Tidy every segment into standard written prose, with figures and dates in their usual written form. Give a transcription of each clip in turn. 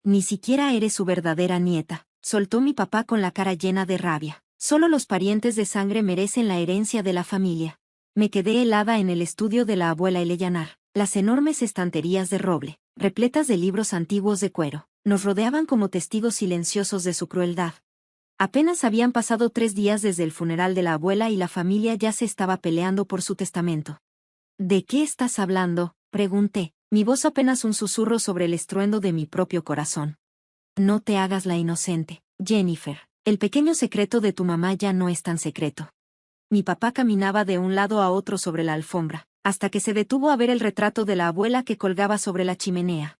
Ni siquiera eres su verdadera nieta, soltó mi papá con la cara llena de rabia. Solo los parientes de sangre merecen la herencia de la familia. Me quedé helada en el estudio de la abuela Eleyanar. Las enormes estanterías de roble, repletas de libros antiguos de cuero, nos rodeaban como testigos silenciosos de su crueldad. Apenas habían pasado 3 días desde el funeral de la abuela y la familia ya se estaba peleando por su testamento. ¿De qué estás hablando?, pregunté, mi voz apenas un susurro sobre el estruendo de mi propio corazón. No te hagas la inocente, Jennifer. El pequeño secreto de tu mamá ya no es tan secreto. Mi papá caminaba de un lado a otro sobre la alfombra, hasta que se detuvo a ver el retrato de la abuela que colgaba sobre la chimenea.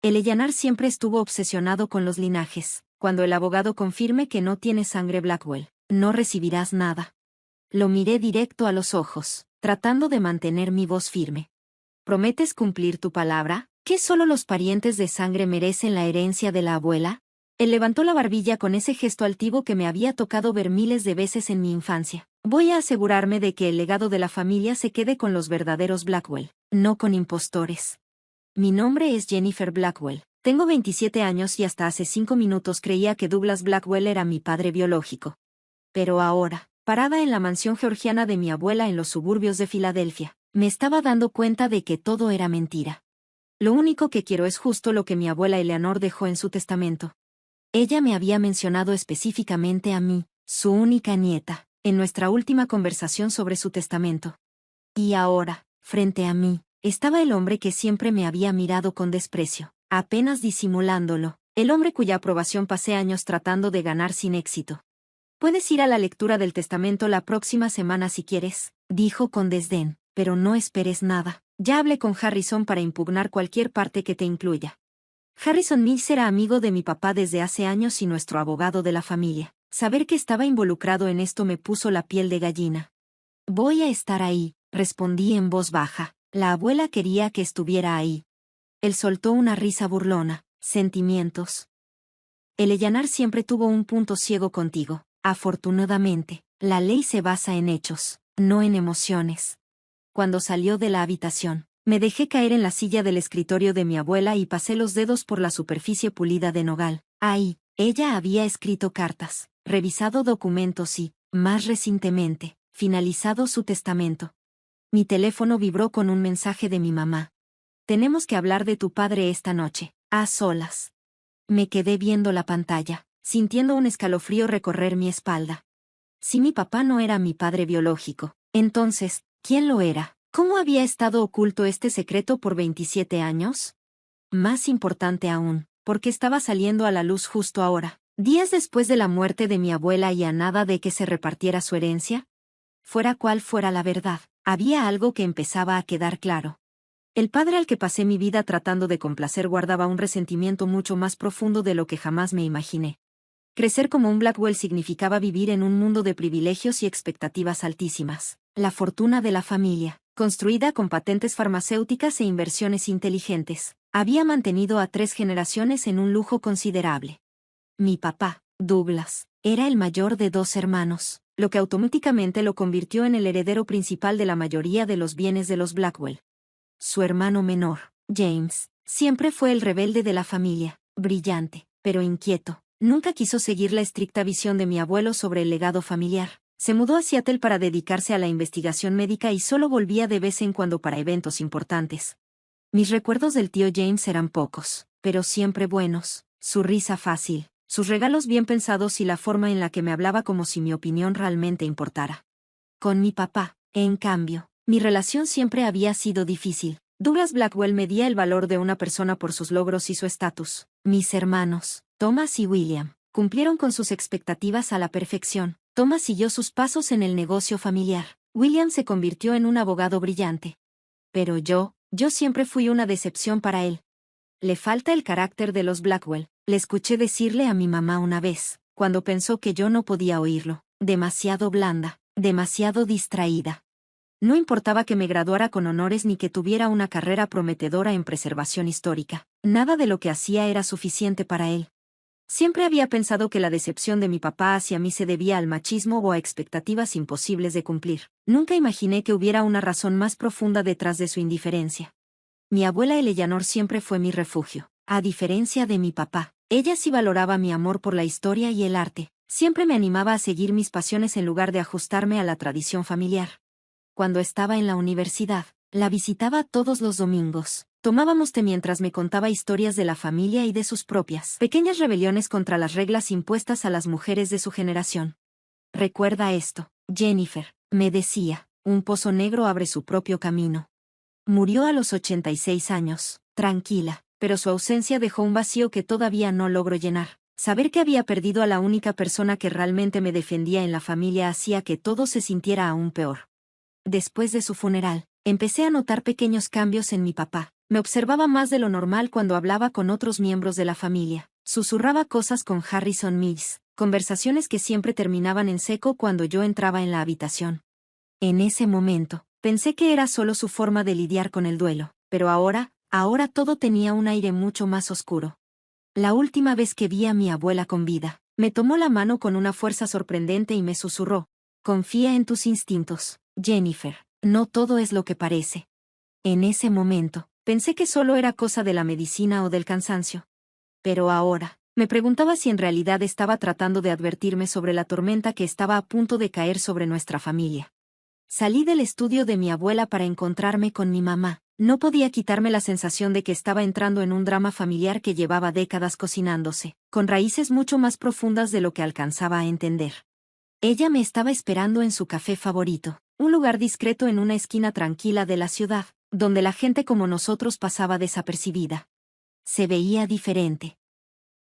Eleyanar siempre estuvo obsesionado con los linajes. Cuando el abogado confirme que no tiene sangre Blackwell, no recibirás nada. Lo miré directo a los ojos, tratando de mantener mi voz firme. ¿Prometes cumplir tu palabra? ¿Que solo los parientes de sangre merecen la herencia de la abuela? Él levantó la barbilla con ese gesto altivo que me había tocado ver miles de veces en mi infancia. Voy a asegurarme de que el legado de la familia se quede con los verdaderos Blackwell, no con impostores. Mi nombre es Jennifer Blackwell. Tengo 27 años y hasta hace 5 minutos creía que Douglas Blackwell era mi padre biológico. Pero ahora, parada en la mansión georgiana de mi abuela en los suburbios de Filadelfia, me estaba dando cuenta de que todo era mentira. Lo único que quiero es justo lo que mi abuela Eleanor dejó en su testamento. Ella me había mencionado específicamente a mí, su única nieta, en nuestra última conversación sobre su testamento. Y ahora, frente a mí, estaba el hombre que siempre me había mirado con desprecio, apenas disimulándolo, el hombre cuya aprobación pasé años tratando de ganar sin éxito. Puedes ir a la lectura del testamento la próxima semana si quieres, dijo con desdén, pero no esperes nada. Ya hablé con Harrison para impugnar cualquier parte que te incluya. Harrison Mills era amigo de mi papá desde hace años y nuestro abogado de la familia. Saber que estaba involucrado en esto me puso la piel de gallina. Voy a estar ahí, respondí en voz baja. La abuela quería que estuviera ahí. Él soltó una risa burlona. Sentimientos. Eleyanar siempre tuvo un punto ciego contigo. Afortunadamente, la ley se basa en hechos, no en emociones. Cuando salió de la habitación, me dejé caer en la silla del escritorio de mi abuela y pasé los dedos por la superficie pulida de nogal. Ahí, ella había escrito cartas, revisado documentos y, más recientemente, finalizado su testamento. Mi teléfono vibró con un mensaje de mi mamá. Tenemos que hablar de tu padre esta noche, a solas. Me quedé viendo la pantalla, sintiendo un escalofrío recorrer mi espalda. Si mi papá no era mi padre biológico, entonces, ¿quién lo era? ¿Cómo había estado oculto este secreto por 27 años? Más importante aún, ¿por qué estaba saliendo a la luz justo ahora, días después de la muerte de mi abuela y a nada de que se repartiera su herencia? Fuera cual fuera la verdad, había algo que empezaba a quedar claro. El padre al que pasé mi vida tratando de complacer guardaba un resentimiento mucho más profundo de lo que jamás me imaginé. Crecer como un Blackwell significaba vivir en un mundo de privilegios y expectativas altísimas. La fortuna de la familia, construida con patentes farmacéuticas e inversiones inteligentes, había mantenido a 3 generaciones en un lujo considerable. Mi papá, Douglas, era el mayor de 2 hermanos, lo que automáticamente lo convirtió en el heredero principal de la mayoría de los bienes de los Blackwell. Su hermano menor, James, siempre fue el rebelde de la familia, brillante, pero inquieto. Nunca quiso seguir la estricta visión de mi abuelo sobre el legado familiar. Se mudó a Seattle para dedicarse a la investigación médica y solo volvía de vez en cuando para eventos importantes. Mis recuerdos del tío James eran pocos, pero siempre buenos. Su risa fácil, sus regalos bien pensados y la forma en la que me hablaba como si mi opinión realmente importara. Con mi papá, en cambio, mi relación siempre había sido difícil. Douglas Blackwell medía el valor de una persona por sus logros y su estatus. Mis hermanos, Thomas y William, cumplieron con sus expectativas a la perfección. Thomas siguió sus pasos en el negocio familiar. William se convirtió en un abogado brillante. Pero yo siempre fui una decepción para él. Le falta el carácter de los Blackwell, le escuché decirle a mi mamá una vez, cuando pensó que yo no podía oírlo. Demasiado blanda, demasiado distraída. No importaba que me graduara con honores ni que tuviera una carrera prometedora en preservación histórica. Nada de lo que hacía era suficiente para él. Siempre había pensado que la decepción de mi papá hacia mí se debía al machismo o a expectativas imposibles de cumplir. Nunca imaginé que hubiera una razón más profunda detrás de su indiferencia. Mi abuela Eleanor siempre fue mi refugio. A diferencia de mi papá, ella sí valoraba mi amor por la historia y el arte. Siempre me animaba a seguir mis pasiones en lugar de ajustarme a la tradición familiar. Cuando estaba en la universidad, la visitaba todos los domingos. Tomábamos té mientras me contaba historias de la familia y de sus propias pequeñas rebeliones contra las reglas impuestas a las mujeres de su generación. Recuerda esto, Jennifer, me decía, un pozo negro abre su propio camino. Murió a los 86 años, tranquila, pero su ausencia dejó un vacío que todavía no logro llenar. Saber que había perdido a la única persona que realmente me defendía en la familia hacía que todo se sintiera aún peor. Después de su funeral, empecé a notar pequeños cambios en mi papá. Me observaba más de lo normal cuando hablaba con otros miembros de la familia. Susurraba cosas con Harrison Mills, conversaciones que siempre terminaban en seco cuando yo entraba en la habitación. En ese momento, pensé que era solo su forma de lidiar con el duelo, pero ahora todo tenía un aire mucho más oscuro. La última vez que vi a mi abuela con vida, me tomó la mano con una fuerza sorprendente y me susurró: confía en tus instintos, Jennifer, no todo es lo que parece. En ese momento, pensé que solo era cosa de la medicina o del cansancio. Pero ahora, me preguntaba si en realidad estaba tratando de advertirme sobre la tormenta que estaba a punto de caer sobre nuestra familia. Salí del estudio de mi abuela para encontrarme con mi mamá. No podía quitarme la sensación de que estaba entrando en un drama familiar que llevaba décadas cocinándose, con raíces mucho más profundas de lo que alcanzaba a entender. Ella me estaba esperando en su café favorito, un lugar discreto en una esquina tranquila de la ciudad, donde la gente como nosotros pasaba desapercibida. Se veía diferente.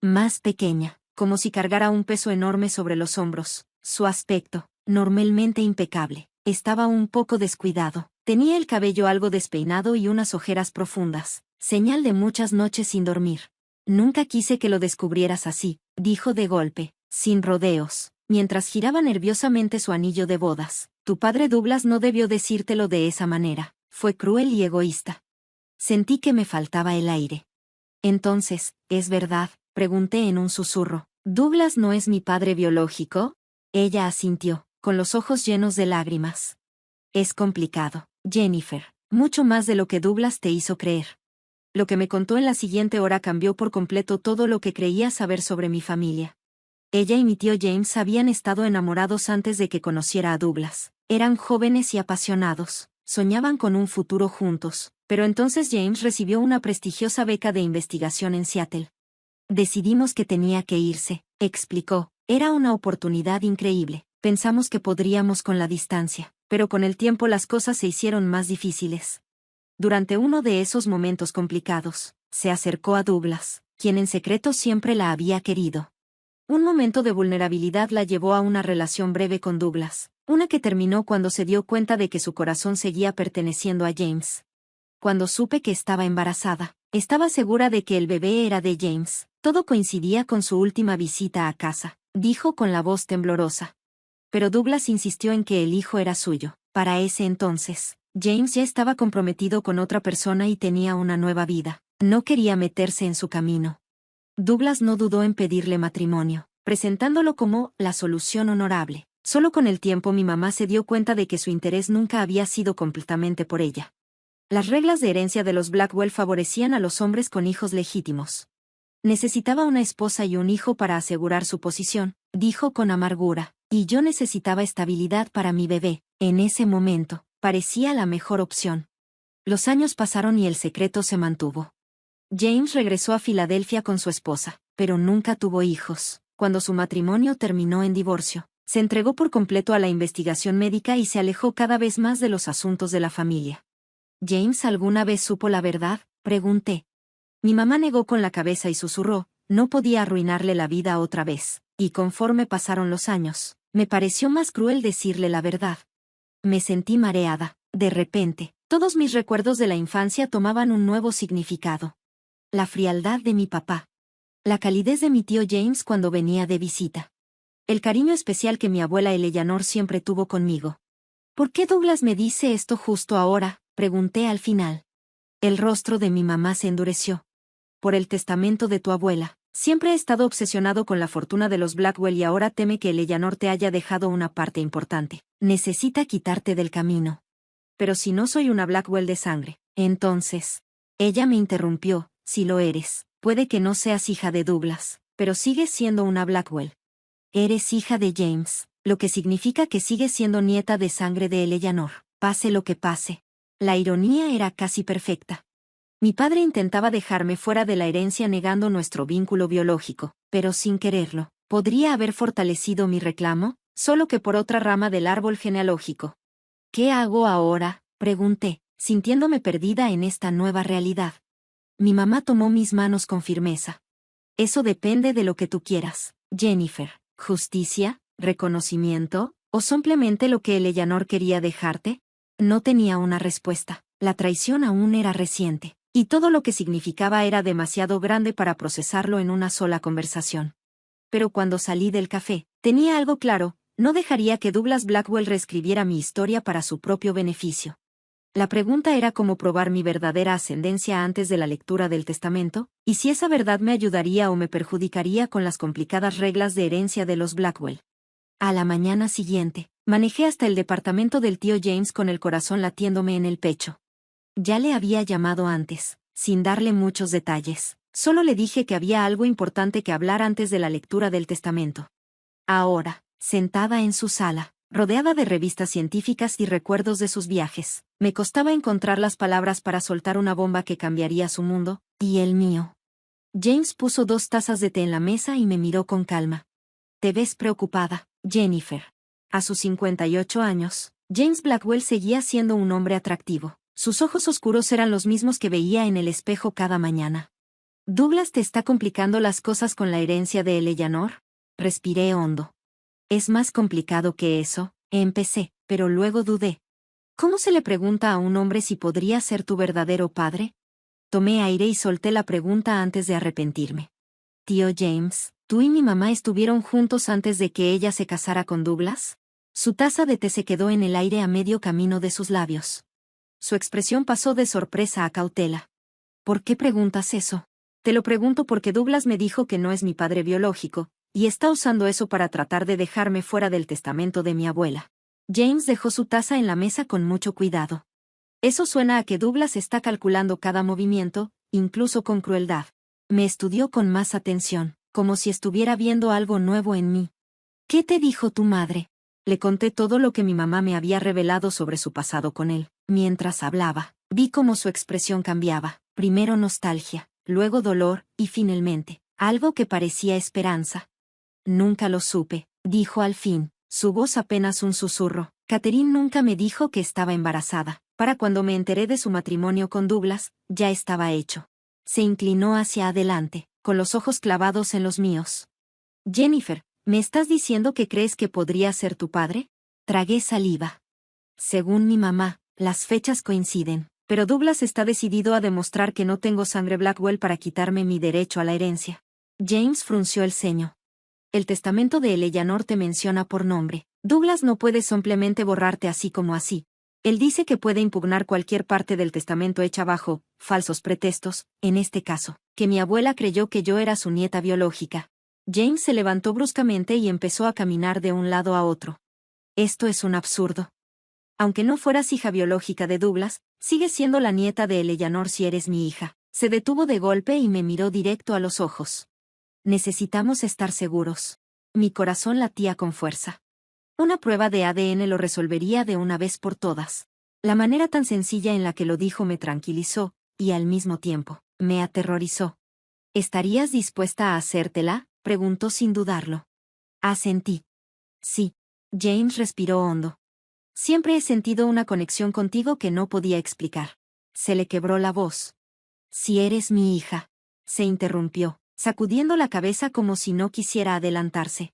Más pequeña, como si cargara un peso enorme sobre los hombros. Su aspecto, normalmente impecable, estaba un poco descuidado. Tenía el cabello algo despeinado y unas ojeras profundas, señal de muchas noches sin dormir. Nunca quise que lo descubrieras así, dijo de golpe, sin rodeos, mientras giraba nerviosamente su anillo de bodas. Tu padre Douglas no debió decírtelo de esa manera, fue cruel y egoísta. Sentí que me faltaba el aire. Entonces, ¿es verdad?, pregunté en un susurro. ¿Douglas no es mi padre biológico? Ella asintió, con los ojos llenos de lágrimas. Es complicado, Jennifer, mucho más de lo que Douglas te hizo creer. Lo que me contó en la siguiente hora cambió por completo todo lo que creía saber sobre mi familia. Ella y mi tío James habían estado enamorados antes de que conociera a Douglas. Eran jóvenes y apasionados, soñaban con un futuro juntos, pero entonces James recibió una prestigiosa beca de investigación en Seattle. Decidimos que tenía que irse, explicó. Era una oportunidad increíble. Pensamos que podríamos con la distancia, pero con el tiempo las cosas se hicieron más difíciles. Durante uno de esos momentos complicados, se acercó a Douglas, quien en secreto siempre la había querido. Un momento de vulnerabilidad la llevó a una relación breve con Douglas, una que terminó cuando se dio cuenta de que su corazón seguía perteneciendo a James. Cuando supe que estaba embarazada, estaba segura de que el bebé era de James. Todo coincidía con su última visita a casa, dijo con la voz temblorosa. Pero Douglas insistió en que el hijo era suyo. Para ese entonces, James ya estaba comprometido con otra persona y tenía una nueva vida. No quería meterse en su camino. Douglas no dudó en pedirle matrimonio, presentándolo como la solución honorable. Solo con el tiempo mi mamá se dio cuenta de que su interés nunca había sido completamente por ella. Las reglas de herencia de los Blackwell favorecían a los hombres con hijos legítimos. Necesitaba una esposa y un hijo para asegurar su posición, dijo con amargura, y yo necesitaba estabilidad para mi bebé. En ese momento, parecía la mejor opción. Los años pasaron y el secreto se mantuvo. James regresó a Filadelfia con su esposa, pero nunca tuvo hijos. Cuando su matrimonio terminó en divorcio, se entregó por completo a la investigación médica y se alejó cada vez más de los asuntos de la familia. ¿James alguna vez supo la verdad?, pregunté. Mi mamá negó con la cabeza y susurró, no podía arruinarle la vida otra vez, y conforme pasaron los años, me pareció más cruel decirle la verdad. Me sentí mareada. De repente, todos mis recuerdos de la infancia tomaban un nuevo significado. La frialdad de mi papá. La calidez de mi tío James cuando venía de visita. El cariño especial que mi abuela Eleanor siempre tuvo conmigo. ¿Por qué Douglas me dice esto justo ahora?, pregunté al final. El rostro de mi mamá se endureció. Por el testamento de tu abuela. Siempre he estado obsesionado con la fortuna de los Blackwell y ahora teme que Eleanor te haya dejado una parte importante. Necesita quitarte del camino. Pero si no soy una Blackwell de sangre, entonces. Ella me interrumpió, si lo eres, Puede que no seas hija de Douglas, pero sigues siendo una Blackwell. Eres hija de James, lo que significa que sigues siendo nieta de sangre de Eleanor, pase lo que pase. La ironía era casi perfecta. Mi padre intentaba dejarme fuera de la herencia negando nuestro vínculo biológico, pero sin quererlo. ¿Podría haber fortalecido mi reclamo? Solo que por otra rama del árbol genealógico. ¿Qué hago ahora?, pregunté, sintiéndome perdida en esta nueva realidad. Mi mamá tomó mis manos con firmeza. Eso depende de lo que tú quieras, Jennifer. ¿Justicia, reconocimiento, o simplemente lo que Eleanor quería dejarte? No tenía una respuesta. La traición aún era reciente, y todo lo que significaba era demasiado grande para procesarlo en una sola conversación. Pero cuando salí del café, tenía algo claro: no dejaría que Douglas Blackwell reescribiera mi historia para su propio beneficio. La pregunta era cómo probar mi verdadera ascendencia antes de la lectura del testamento, y si esa verdad me ayudaría o me perjudicaría con las complicadas reglas de herencia de los Blackwell. A la mañana siguiente, manejé hasta el departamento del tío James con el corazón latiéndome en el pecho. Ya le había llamado antes, sin darle muchos detalles. Solo le dije que había algo importante que hablar antes de la lectura del testamento. Ahora, sentada en su sala, rodeada de revistas científicas y recuerdos de sus viajes, me costaba encontrar las palabras para soltar una bomba que cambiaría su mundo, y el mío. James puso 2 tazas de té en la mesa y me miró con calma. Te ves preocupada, Jennifer. A sus 58 años, James Blackwell seguía siendo un hombre atractivo. Sus ojos oscuros eran los mismos que veía en el espejo cada mañana. ¿Douglas te está complicando las cosas con la herencia de Eleanor? Respiré hondo. Es más complicado que eso, empecé, pero luego dudé. ¿Cómo se le pregunta a un hombre si podría ser tu verdadero padre? Tomé aire y solté la pregunta antes de arrepentirme. Tío James, ¿tú y mi mamá estuvieron juntos antes de que ella se casara con Douglas? Su taza de té se quedó en el aire a medio camino de sus labios. Su expresión pasó de sorpresa a cautela. ¿Por qué preguntas eso? Te lo pregunto porque Douglas me dijo que no es mi padre biológico, y está usando eso para tratar de dejarme fuera del testamento de mi abuela. James dejó su taza en la mesa con mucho cuidado. Eso suena a que Douglas está calculando cada movimiento, incluso con crueldad. Me estudió con más atención, como si estuviera viendo algo nuevo en mí. ¿Qué te dijo tu madre? Le conté todo lo que mi mamá me había revelado sobre su pasado con él. Mientras hablaba, vi cómo su expresión cambiaba, primero nostalgia, luego dolor, y finalmente, algo que parecía esperanza. Nunca lo supe, dijo al fin, su voz apenas un susurro. Catherine nunca me dijo que estaba embarazada. Para cuando me enteré de su matrimonio con Douglas, ya estaba hecho. Se inclinó hacia adelante, con los ojos clavados en los míos. Jennifer, ¿me estás diciendo que crees que podría ser tu padre? Tragué saliva. Según mi mamá, las fechas coinciden, pero Douglas está decidido a demostrar que no tengo sangre Blackwell para quitarme mi derecho a la herencia. James frunció el ceño. El testamento de Eleanor te menciona por nombre. Douglas no puede simplemente borrarte así como así. Él dice que puede impugnar cualquier parte del testamento hecha bajo falsos pretextos, en este caso, que mi abuela creyó que yo era su nieta biológica. James se levantó bruscamente y empezó a caminar de un lado a otro. Esto es un absurdo. Aunque no fueras hija biológica de Douglas, sigues siendo la nieta de Eleanor si eres mi hija. Se detuvo de golpe y me miró directo a los ojos. Necesitamos estar seguros. Mi corazón latía con fuerza. Una prueba de ADN lo resolvería de una vez por todas. La manera tan sencilla en la que lo dijo me tranquilizó, y al mismo tiempo, me aterrorizó. ¿Estarías dispuesta a hacértela?, preguntó sin dudarlo. Asentí. Sí. James respiró hondo. Siempre he sentido una conexión contigo que no podía explicar. Se le quebró la voz. Si eres mi hija. Se interrumpió, sacudiendo la cabeza como si no quisiera adelantarse.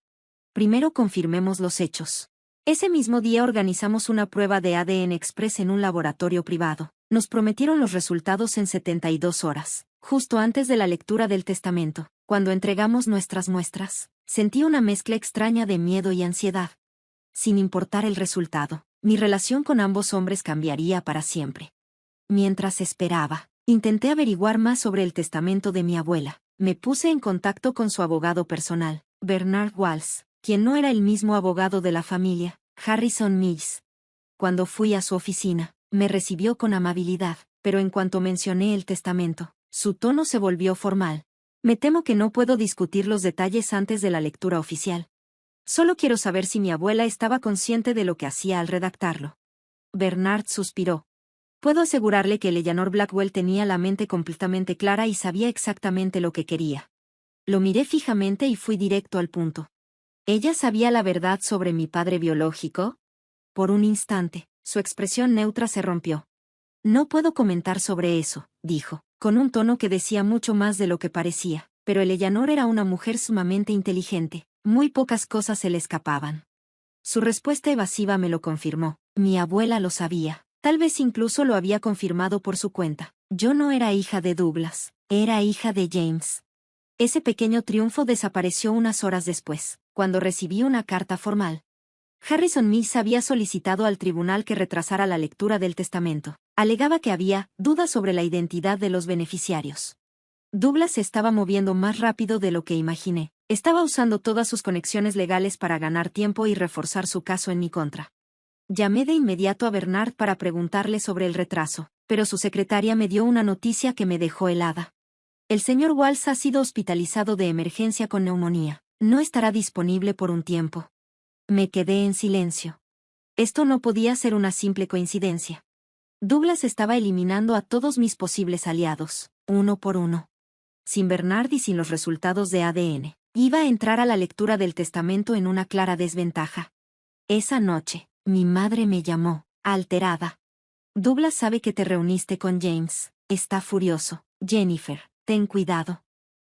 Primero confirmemos los hechos. Ese mismo día organizamos una prueba de ADN Express en un laboratorio privado. Nos prometieron los resultados en 72 horas, justo antes de la lectura del testamento. Cuando entregamos nuestras muestras, sentí una mezcla extraña de miedo y ansiedad. Sin importar el resultado, mi relación con ambos hombres cambiaría para siempre. Mientras esperaba, intenté averiguar más sobre el testamento de mi abuela. Me puse en contacto con su abogado personal, Bernard Walls, quien no era el mismo abogado de la familia, Harrison Mills. Cuando fui a su oficina, me recibió con amabilidad, pero en cuanto mencioné el testamento, su tono se volvió formal. Me temo que no puedo discutir los detalles antes de la lectura oficial. Solo quiero saber si mi abuela estaba consciente de lo que hacía al redactarlo. Bernard suspiró. Puedo asegurarle que Eleanor Blackwell tenía la mente completamente clara y sabía exactamente lo que quería. Lo miré fijamente y fui directo al punto. ¿Ella sabía la verdad sobre mi padre biológico? Por un instante, su expresión neutra se rompió. No puedo comentar sobre eso, dijo, con un tono que decía mucho más de lo que parecía, pero Eleanor era una mujer sumamente inteligente, muy pocas cosas se le escapaban. Su respuesta evasiva me lo confirmó. Mi abuela lo sabía, tal vez incluso lo había confirmado por su cuenta. Yo no era hija de Douglas, era hija de James. Ese pequeño triunfo desapareció unas horas después, cuando recibí una carta formal. Harrison Mills había solicitado al tribunal que retrasara la lectura del testamento. Alegaba que había dudas sobre la identidad de los beneficiarios. Douglas se estaba moviendo más rápido de lo que imaginé. Estaba usando todas sus conexiones legales para ganar tiempo y reforzar su caso en mi contra. Llamé de inmediato a Bernard para preguntarle sobre el retraso, pero su secretaria me dio una noticia que me dejó helada. El señor Walsh ha sido hospitalizado de emergencia con neumonía. No estará disponible por un tiempo. Me quedé en silencio. Esto no podía ser una simple coincidencia. Douglas estaba eliminando a todos mis posibles aliados, uno por uno. Sin Bernard y sin los resultados de ADN, iba a entrar a la lectura del testamento en una clara desventaja. Esa noche, mi madre me llamó, alterada. Douglas sabe que te reuniste con James. Está furioso. Jennifer, ten cuidado.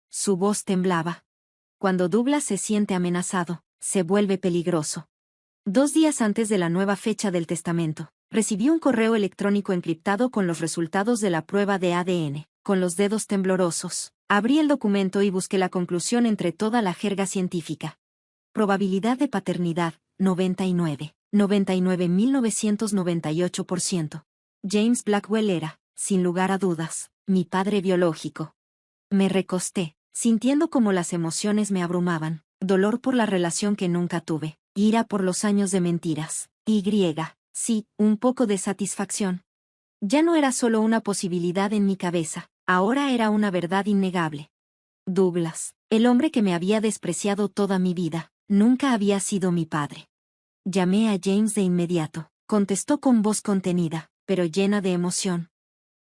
Su voz temblaba. Cuando Douglas se siente amenazado, se vuelve peligroso. 2 días antes de la nueva fecha del testamento, recibí un correo electrónico encriptado con los resultados de la prueba de ADN. Con los dedos temblorosos, abrí el documento y busqué la conclusión entre toda la jerga científica. Probabilidad de paternidad, 99. 99.998%. James Blackwell era, sin lugar a dudas, mi padre biológico. Me recosté, sintiendo como las emociones me abrumaban, dolor por la relación que nunca tuve, ira por los años de mentiras, sí, un poco de satisfacción. Ya no era solo una posibilidad en mi cabeza, ahora era una verdad innegable. Douglas, el hombre que me había despreciado toda mi vida, nunca había sido mi padre. Llamé a James de inmediato, contestó con voz contenida, pero llena de emoción.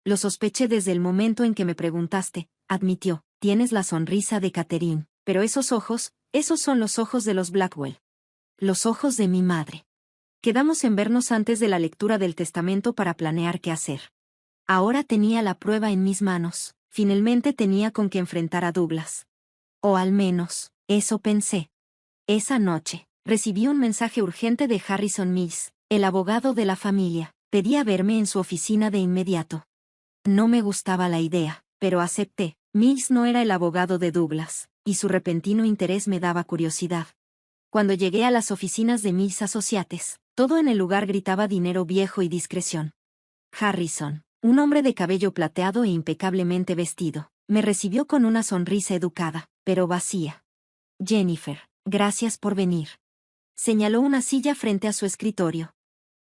Lo sospeché desde el momento en que me preguntaste, admitió, tienes la sonrisa de Catherine, pero esos son los ojos de los Blackwell. Los ojos de mi madre. Quedamos en vernos antes de la lectura del testamento para planear qué hacer. Ahora tenía la prueba en mis manos, finalmente tenía con qué enfrentar a Douglas. O al menos, eso pensé. Esa noche, recibí un mensaje urgente de Harrison Mills, el abogado de la familia. Pedía verme en su oficina de inmediato. No me gustaba la idea, pero acepté. Mills no era el abogado de Douglas, y su repentino interés me daba curiosidad. Cuando llegué a las oficinas de Mills Associates, todo en el lugar gritaba dinero viejo y discreción. Harrison, un hombre de cabello plateado e impecablemente vestido, me recibió con una sonrisa educada, pero vacía. Jennifer, gracias por venir. Señaló una silla frente a su escritorio.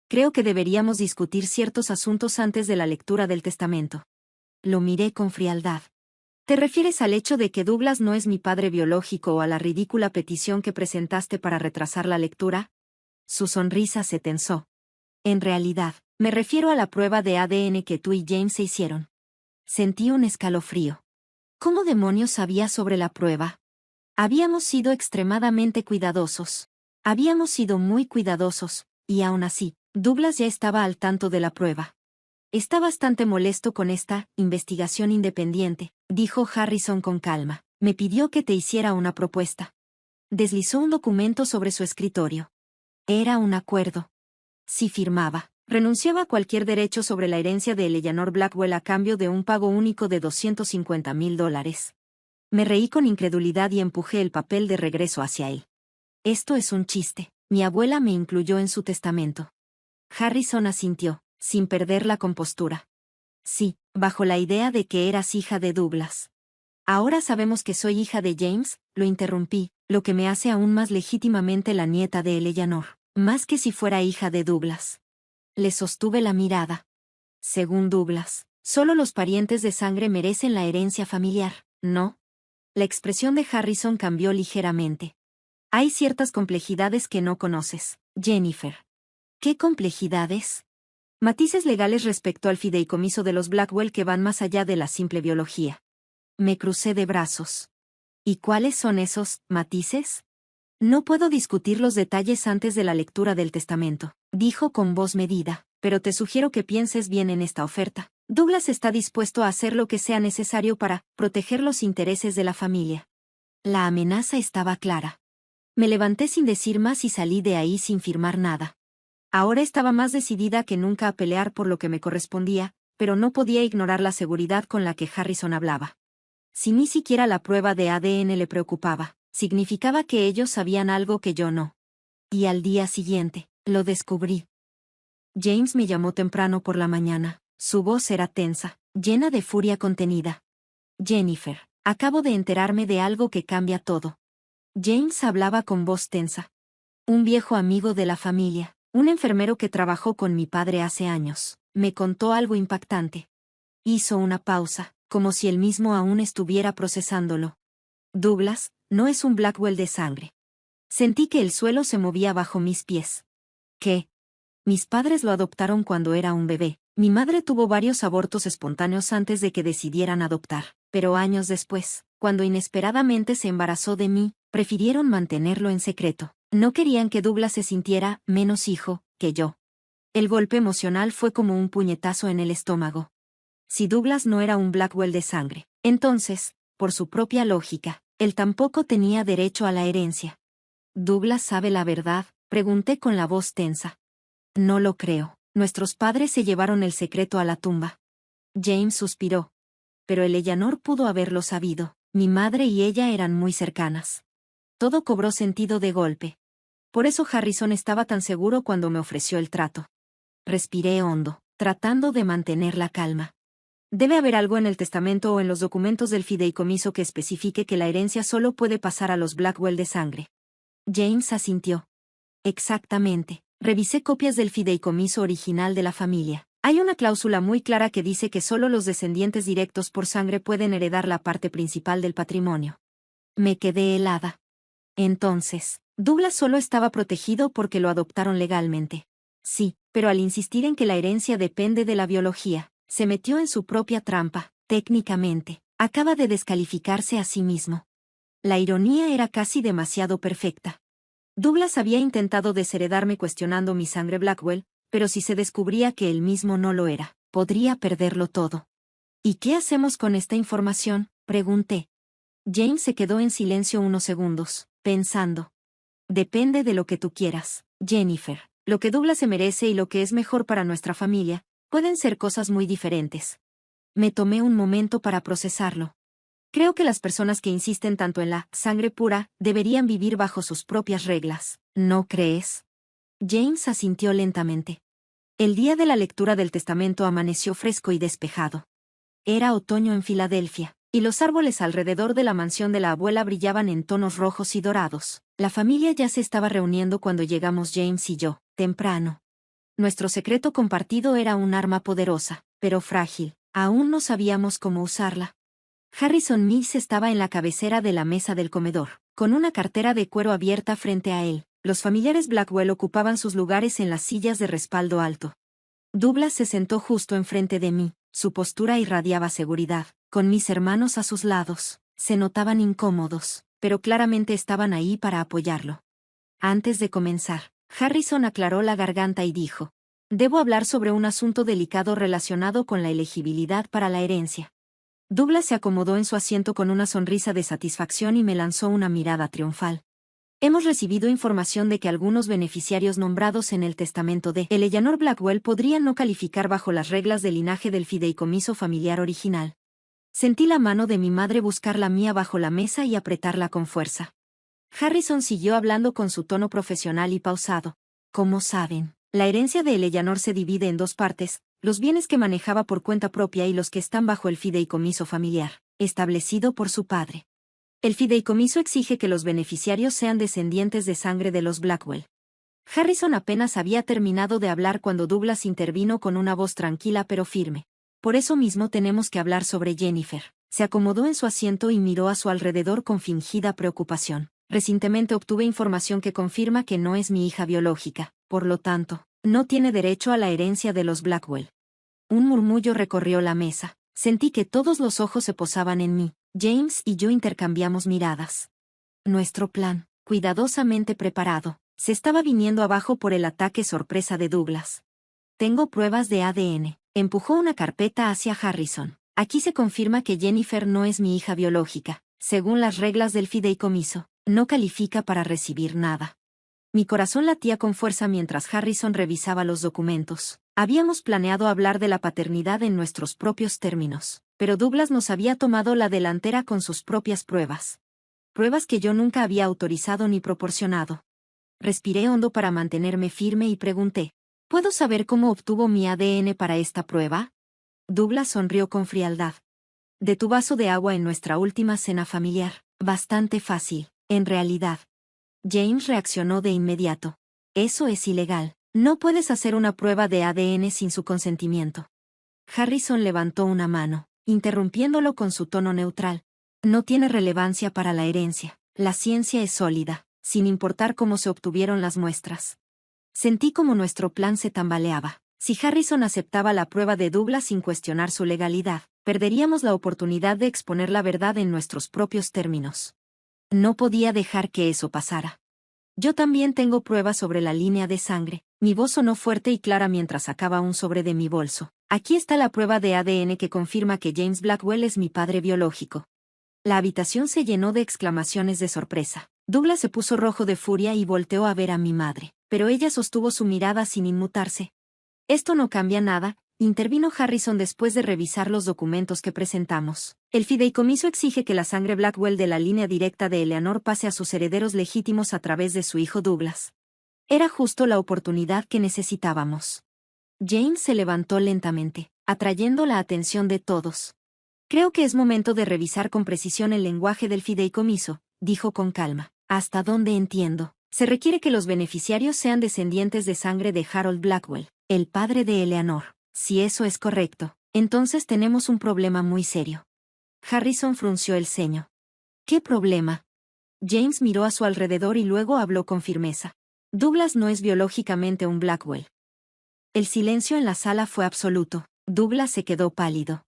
Creo que deberíamos discutir ciertos asuntos antes de la lectura del testamento. Lo miré con frialdad. ¿Te refieres al hecho de que Douglas no es mi padre biológico o a la ridícula petición que presentaste para retrasar la lectura? Su sonrisa se tensó. En realidad, me refiero a la prueba de ADN que tú y James se hicieron. Sentí un escalofrío. ¿Cómo demonios sabía sobre la prueba? Habíamos sido extremadamente cuidadosos. Habíamos sido muy cuidadosos, y aún así, Douglas ya estaba al tanto de la prueba. Está bastante molesto con esta investigación independiente, dijo Harrison con calma. Me pidió que te hiciera una propuesta. Deslizó un documento sobre su escritorio. Era un acuerdo. Si firmaba, renunciaba a cualquier derecho sobre la herencia de Eleanor Blackwell a cambio de un pago único de $250,000. Me reí con incredulidad y empujé el papel de regreso hacia él. Esto es un chiste. Mi abuela me incluyó en su testamento. Harrison asintió, sin perder la compostura. Sí, bajo la idea de que eras hija de Douglas. Ahora sabemos que soy hija de James, lo interrumpí, lo que me hace aún más legítimamente la nieta de Eleanor, más que si fuera hija de Douglas. Le sostuve la mirada. Según Douglas, solo los parientes de sangre merecen la herencia familiar, ¿no? La expresión de Harrison cambió ligeramente. Hay ciertas complejidades que no conoces, Jennifer. ¿Qué complejidades? Matices legales respecto al fideicomiso de los Blackwell que van más allá de la simple biología. Me crucé de brazos. ¿Y cuáles son esos matices? No puedo discutir los detalles antes de la lectura del testamento, dijo con voz medida, pero te sugiero que pienses bien en esta oferta. Douglas está dispuesto a hacer lo que sea necesario para proteger los intereses de la familia. La amenaza estaba clara. Me levanté sin decir más y salí de ahí sin firmar nada. Ahora estaba más decidida que nunca a pelear por lo que me correspondía, pero no podía ignorar la seguridad con la que Harrison hablaba. Si ni siquiera la prueba de ADN le preocupaba, significaba que ellos sabían algo que yo no. Y al día siguiente, lo descubrí. James me llamó temprano por la mañana. Su voz era tensa, llena de furia contenida. Jennifer, acabo de enterarme de algo que cambia todo. James hablaba con voz tensa. Un viejo amigo de la familia, un enfermero que trabajó con mi padre hace años, me contó algo impactante. Hizo una pausa, como si él mismo aún estuviera procesándolo. Douglas, no es un Blackwell de sangre. Sentí que el suelo se movía bajo mis pies. ¿Qué? Mis padres lo adoptaron cuando era un bebé. Mi madre tuvo varios abortos espontáneos antes de que decidieran adoptar, pero años después, cuando inesperadamente se embarazó de mí, prefirieron mantenerlo en secreto. No querían que Douglas se sintiera menos hijo que yo. El golpe emocional fue como un puñetazo en el estómago. Si Douglas no era un Blackwell de sangre, entonces, por su propia lógica, él tampoco tenía derecho a la herencia. ¿Douglas sabe la verdad?, pregunté con la voz tensa. No lo creo. Nuestros padres se llevaron el secreto a la tumba. James suspiró. Pero el Eleanor pudo haberlo sabido. Mi madre y ella eran muy cercanas. Todo cobró sentido de golpe. Por eso Harrison estaba tan seguro cuando me ofreció el trato. Respiré hondo, tratando de mantener la calma. Debe haber algo en el testamento o en los documentos del fideicomiso que especifique que la herencia solo puede pasar a los Blackwell de sangre. James asintió. Exactamente. Revisé copias del fideicomiso original de la familia. Hay una cláusula muy clara que dice que solo los descendientes directos por sangre pueden heredar la parte principal del patrimonio. Me quedé helada. Entonces, Douglas solo estaba protegido porque lo adoptaron legalmente. Sí, pero al insistir en que la herencia depende de la biología, se metió en su propia trampa. Técnicamente, acaba de descalificarse a sí mismo. La ironía era casi demasiado perfecta. Douglas había intentado desheredarme cuestionando mi sangre Blackwell, pero si se descubría que él mismo no lo era, podría perderlo todo. ¿Y qué hacemos con esta información?, pregunté. James se quedó en silencio unos segundos, pensando. Depende de lo que tú quieras, Jennifer. Lo que Douglas se merece y lo que es mejor para nuestra familia, pueden ser cosas muy diferentes. Me tomé un momento para procesarlo. Creo que las personas que insisten tanto en la sangre pura deberían vivir bajo sus propias reglas, ¿no crees? James asintió lentamente. El día de la lectura del testamento amaneció fresco y despejado. Era otoño en Filadelfia, y los árboles alrededor de la mansión de la abuela brillaban en tonos rojos y dorados. La familia ya se estaba reuniendo cuando llegamos James y yo, temprano. Nuestro secreto compartido era un arma poderosa, pero frágil. Aún no sabíamos cómo usarla. Harrison Mills estaba en la cabecera de la mesa del comedor, con una cartera de cuero abierta frente a él. Los familiares Blackwell ocupaban sus lugares en las sillas de respaldo alto. Douglas se sentó justo enfrente de mí, su postura irradiaba seguridad. Con mis hermanos a sus lados, se notaban incómodos, pero claramente estaban ahí para apoyarlo. Antes de comenzar, Harrison aclaró la garganta y dijo: «Debo hablar sobre un asunto delicado relacionado con la elegibilidad para la herencia». Douglas se acomodó en su asiento con una sonrisa de satisfacción y me lanzó una mirada triunfal. Hemos recibido información de que algunos beneficiarios nombrados en el testamento de Eleanor Blackwell podrían no calificar bajo las reglas de linaje del fideicomiso familiar original. Sentí la mano de mi madre buscar la mía bajo la mesa y apretarla con fuerza. Harrison siguió hablando con su tono profesional y pausado. Como saben, la herencia de Eleanor se divide en dos partes: los bienes que manejaba por cuenta propia y los que están bajo el fideicomiso familiar, establecido por su padre. El fideicomiso exige que los beneficiarios sean descendientes de sangre de los Blackwell. Harrison apenas había terminado de hablar cuando Douglas intervino con una voz tranquila pero firme. Por eso mismo tenemos que hablar sobre Jennifer. Se acomodó en su asiento y miró a su alrededor con fingida preocupación. Recientemente obtuve información que confirma que no es mi hija biológica, por lo tanto, no tiene derecho a la herencia de los Blackwell. Un murmullo recorrió la mesa. Sentí que todos los ojos se posaban en mí. James y yo intercambiamos miradas. Nuestro plan, cuidadosamente preparado, se estaba viniendo abajo por el ataque sorpresa de Douglas. Tengo pruebas de ADN. Empujó una carpeta hacia Harrison. Aquí se confirma que Jennifer no es mi hija biológica. Según las reglas del fideicomiso, no califica para recibir nada. Mi corazón latía con fuerza mientras Harrison revisaba los documentos. Habíamos planeado hablar de la paternidad en nuestros propios términos, pero Douglas nos había tomado la delantera con sus propias pruebas. Pruebas que yo nunca había autorizado ni proporcionado. Respiré hondo para mantenerme firme y pregunté, ¿puedo saber cómo obtuvo mi ADN para esta prueba? Douglas sonrió con frialdad. De tu vaso de agua en nuestra última cena familiar. Bastante fácil, en realidad. James reaccionó de inmediato. Eso es ilegal. No puedes hacer una prueba de ADN sin su consentimiento. Harrison levantó una mano, interrumpiéndolo con su tono neutral. No tiene relevancia para la herencia. La ciencia es sólida, sin importar cómo se obtuvieron las muestras. Sentí como nuestro plan se tambaleaba. Si Harrison aceptaba la prueba de Douglas sin cuestionar su legalidad, perderíamos la oportunidad de exponer la verdad en nuestros propios términos. No podía dejar que eso pasara. Yo también tengo pruebas sobre la línea de sangre. Mi voz sonó fuerte y clara mientras sacaba un sobre de mi bolso. Aquí está la prueba de ADN que confirma que James Blackwell es mi padre biológico. La habitación se llenó de exclamaciones de sorpresa. Douglas se puso rojo de furia y volteó a ver a mi madre, pero ella sostuvo su mirada sin inmutarse. Esto no cambia nada, intervino Harrison después de revisar los documentos que presentamos. El fideicomiso exige que la sangre Blackwell de la línea directa de Eleanor pase a sus herederos legítimos a través de su hijo Douglas. Era justo la oportunidad que necesitábamos. James se levantó lentamente, atrayendo la atención de todos. Creo que es momento de revisar con precisión el lenguaje del fideicomiso, dijo con calma. Hasta donde entiendo, se requiere que los beneficiarios sean descendientes de sangre de Harold Blackwell, el padre de Eleanor. Si eso es correcto, entonces tenemos un problema muy serio. Harrison frunció el ceño. ¿Qué problema? James miró a su alrededor y luego habló con firmeza. Douglas no es biológicamente un Blackwell. El silencio en la sala fue absoluto. Douglas se quedó pálido.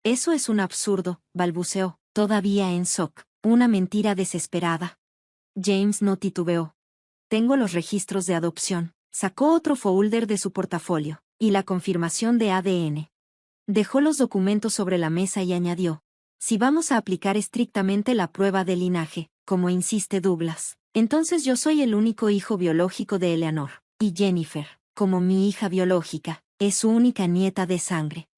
Eso es un absurdo, balbuceó, todavía en shock. Una mentira desesperada. James no titubeó. Tengo los registros de adopción. Sacó otro folder de su portafolio, y la confirmación de ADN. Dejó los documentos sobre la mesa y añadió, si vamos a aplicar estrictamente la prueba de linaje, como insiste Douglas, entonces yo soy el único hijo biológico de Eleanor, y Jennifer, como mi hija biológica, es su única nieta de sangre.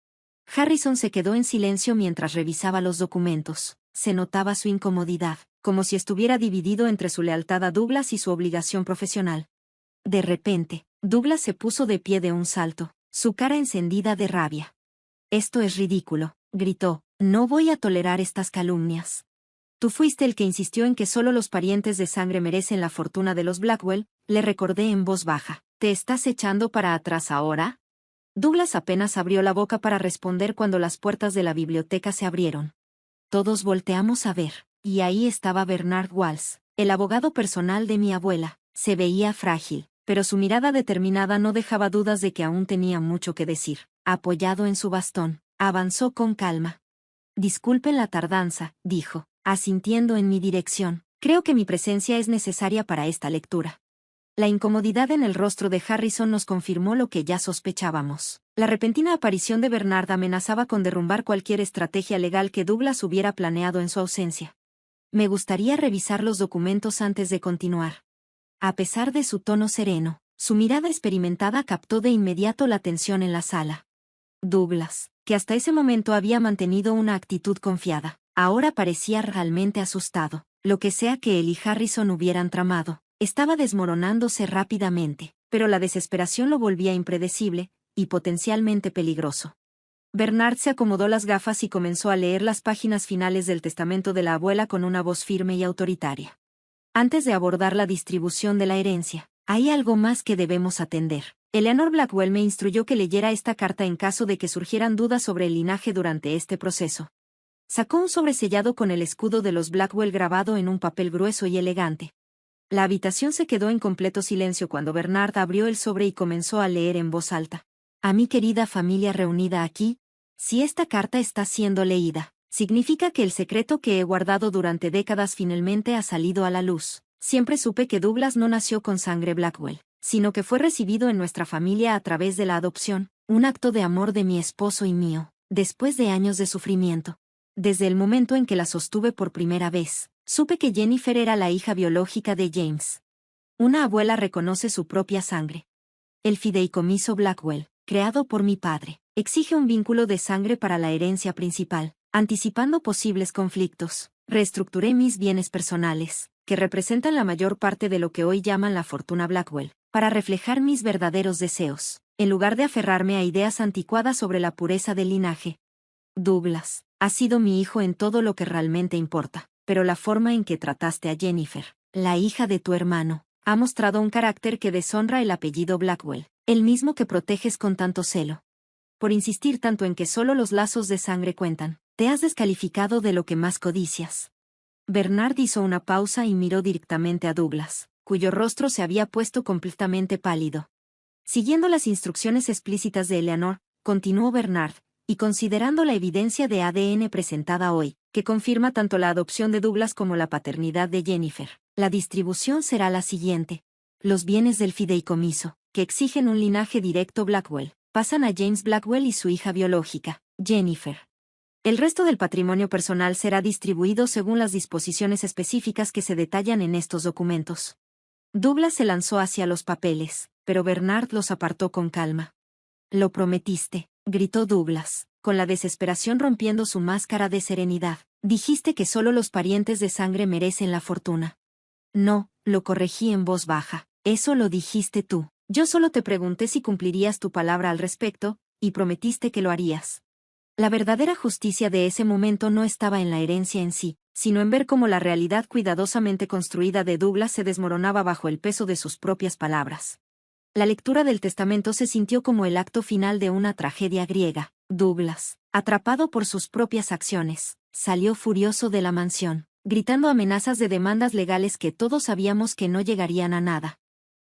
Harrison se quedó en silencio mientras revisaba los documentos. Se notaba su incomodidad, como si estuviera dividido entre su lealtad a Douglas y su obligación profesional. De repente, Douglas se puso de pie de un salto, su cara encendida de rabia. Esto es ridículo, gritó, no voy a tolerar estas calumnias. Tú fuiste el que insistió en que solo los parientes de sangre merecen la fortuna de los Blackwell, le recordé en voz baja. ¿Te estás echando para atrás ahora? Douglas apenas abrió la boca para responder cuando las puertas de la biblioteca se abrieron. Todos volteamos a ver, y ahí estaba Bernard Walls, el abogado personal de mi abuela. Se veía frágil, pero su mirada determinada no dejaba dudas de que aún tenía mucho que decir. Apoyado en su bastón, avanzó con calma. Disculpen la tardanza, dijo, asintiendo en mi dirección. Creo que mi presencia es necesaria para esta lectura. La incomodidad en el rostro de Harrison nos confirmó lo que ya sospechábamos. La repentina aparición de Bernard amenazaba con derrumbar cualquier estrategia legal que Douglas hubiera planeado en su ausencia. Me gustaría revisar los documentos antes de continuar. A pesar de su tono sereno, su mirada experimentada captó de inmediato la tensión en la sala. Douglas, que hasta ese momento había mantenido una actitud confiada, ahora parecía realmente asustado. Lo que sea que él y Harrison hubieran tramado, estaba desmoronándose rápidamente, pero la desesperación lo volvía impredecible y potencialmente peligroso. Bernard se acomodó las gafas y comenzó a leer las páginas finales del testamento de la abuela con una voz firme y autoritaria. Antes de abordar la distribución de la herencia, hay algo más que debemos atender. Eleanor Blackwell me instruyó que leyera esta carta en caso de que surgieran dudas sobre el linaje durante este proceso. Sacó un sobresellado con el escudo de los Blackwell grabado en un papel grueso y elegante. La habitación se quedó en completo silencio cuando Bernard abrió el sobre y comenzó a leer en voz alta. A mi querida familia reunida aquí, si esta carta está siendo leída, significa que el secreto que he guardado durante décadas finalmente ha salido a la luz. Siempre supe que Douglas no nació con sangre Blackwell, sino que fue recibido en nuestra familia a través de la adopción, un acto de amor de mi esposo y mío, después de años de sufrimiento. Desde el momento en que la sostuve por primera vez, supe que Jennifer era la hija biológica de James. Una abuela reconoce su propia sangre. El fideicomiso Blackwell, creado por mi padre, exige un vínculo de sangre para la herencia principal. Anticipando posibles conflictos, reestructuré mis bienes personales, que representan la mayor parte de lo que hoy llaman la fortuna Blackwell, para reflejar mis verdaderos deseos, en lugar de aferrarme a ideas anticuadas sobre la pureza del linaje. Douglas, has sido mi hijo en todo lo que realmente importa, pero la forma en que trataste a Jennifer, la hija de tu hermano, ha mostrado un carácter que deshonra el apellido Blackwell, el mismo que proteges con tanto celo. Por insistir tanto en que solo los lazos de sangre cuentan, te has descalificado de lo que más codicias. Bernard hizo una pausa y miró directamente a Douglas, cuyo rostro se había puesto completamente pálido. Siguiendo las instrucciones explícitas de Eleanor, continuó Bernard, y considerando la evidencia de ADN presentada hoy, que confirma tanto la adopción de Douglas como la paternidad de Jennifer, la distribución será la siguiente. Los bienes del fideicomiso, que exigen un linaje directo Blackwell, pasan a James Blackwell y su hija biológica, Jennifer. El resto del patrimonio personal será distribuido según las disposiciones específicas que se detallan en estos documentos. Douglas se lanzó hacia los papeles, pero Bernard los apartó con calma. Lo prometiste, gritó Douglas, con la desesperación rompiendo su máscara de serenidad. Dijiste que solo los parientes de sangre merecen la fortuna. No, lo corregí en voz baja. Eso lo dijiste tú. Yo solo te pregunté si cumplirías tu palabra al respecto, y prometiste que lo harías. La verdadera justicia de ese momento no estaba en la herencia en sí, sino en ver cómo la realidad cuidadosamente construida de Douglas se desmoronaba bajo el peso de sus propias palabras. La lectura del testamento se sintió como el acto final de una tragedia griega. Douglas, atrapado por sus propias acciones, salió furioso de la mansión, gritando amenazas de demandas legales que todos sabíamos que no llegarían a nada.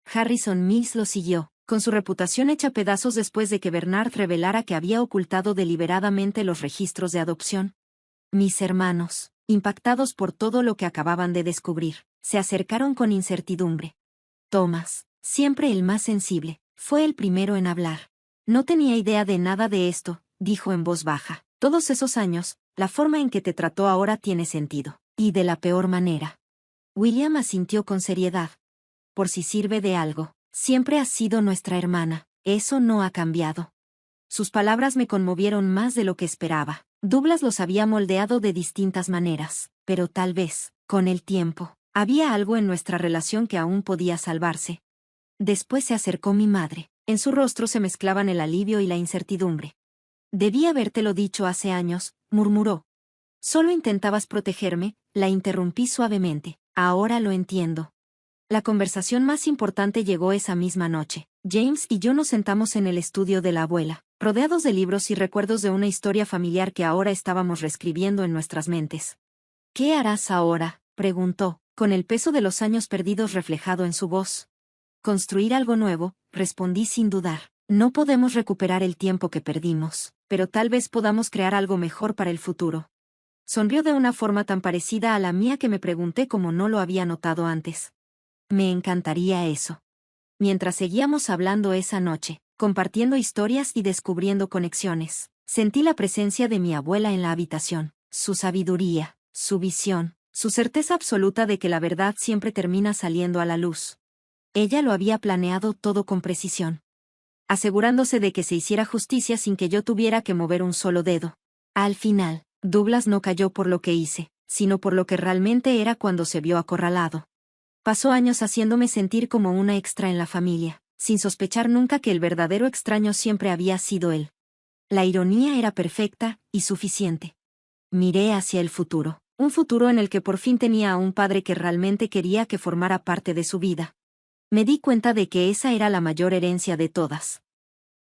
Harrison Mills lo siguió, con su reputación hecha pedazos después de que Bernard revelara que había ocultado deliberadamente los registros de adopción. Mis hermanos, impactados por todo lo que acababan de descubrir, se acercaron con incertidumbre. Thomas, siempre el más sensible, fue el primero en hablar. No tenía idea de nada de esto, dijo en voz baja. Todos esos años, la forma en que te trató ahora tiene sentido, y de la peor manera. William asintió con seriedad. Por si sirve de algo, siempre has sido nuestra hermana, eso no ha cambiado. Sus palabras me conmovieron más de lo que esperaba. Douglas los había moldeado de distintas maneras, pero tal vez, con el tiempo, había algo en nuestra relación que aún podía salvarse. Después se acercó mi madre. En su rostro se mezclaban el alivio y la incertidumbre. Debí habértelo dicho hace años, murmuró. Solo intentabas protegerme, la interrumpí suavemente. Ahora lo entiendo. La conversación más importante llegó esa misma noche. James y yo nos sentamos en el estudio de la abuela, rodeados de libros y recuerdos de una historia familiar que ahora estábamos reescribiendo en nuestras mentes. ¿Qué harás ahora?, preguntó, con el peso de los años perdidos reflejado en su voz. Construir algo nuevo, respondí sin dudar. No podemos recuperar el tiempo que perdimos, pero tal vez podamos crear algo mejor para el futuro. Sonrió de una forma tan parecida a la mía que me pregunté cómo no lo había notado antes. Me encantaría eso. Mientras seguíamos hablando esa noche, compartiendo historias y descubriendo conexiones, sentí la presencia de mi abuela en la habitación, su sabiduría, su visión, su certeza absoluta de que la verdad siempre termina saliendo a la luz. Ella lo había planeado todo con precisión, asegurándose de que se hiciera justicia sin que yo tuviera que mover un solo dedo. Al final, Douglas no cayó por lo que hice, sino por lo que realmente era cuando se vio acorralado. Pasó años haciéndome sentir como una extra en la familia, sin sospechar nunca que el verdadero extraño siempre había sido él. La ironía era perfecta y suficiente. Miré hacia el futuro, un futuro en el que por fin tenía a un padre que realmente quería que formara parte de su vida. Me di cuenta de que esa era la mayor herencia de todas.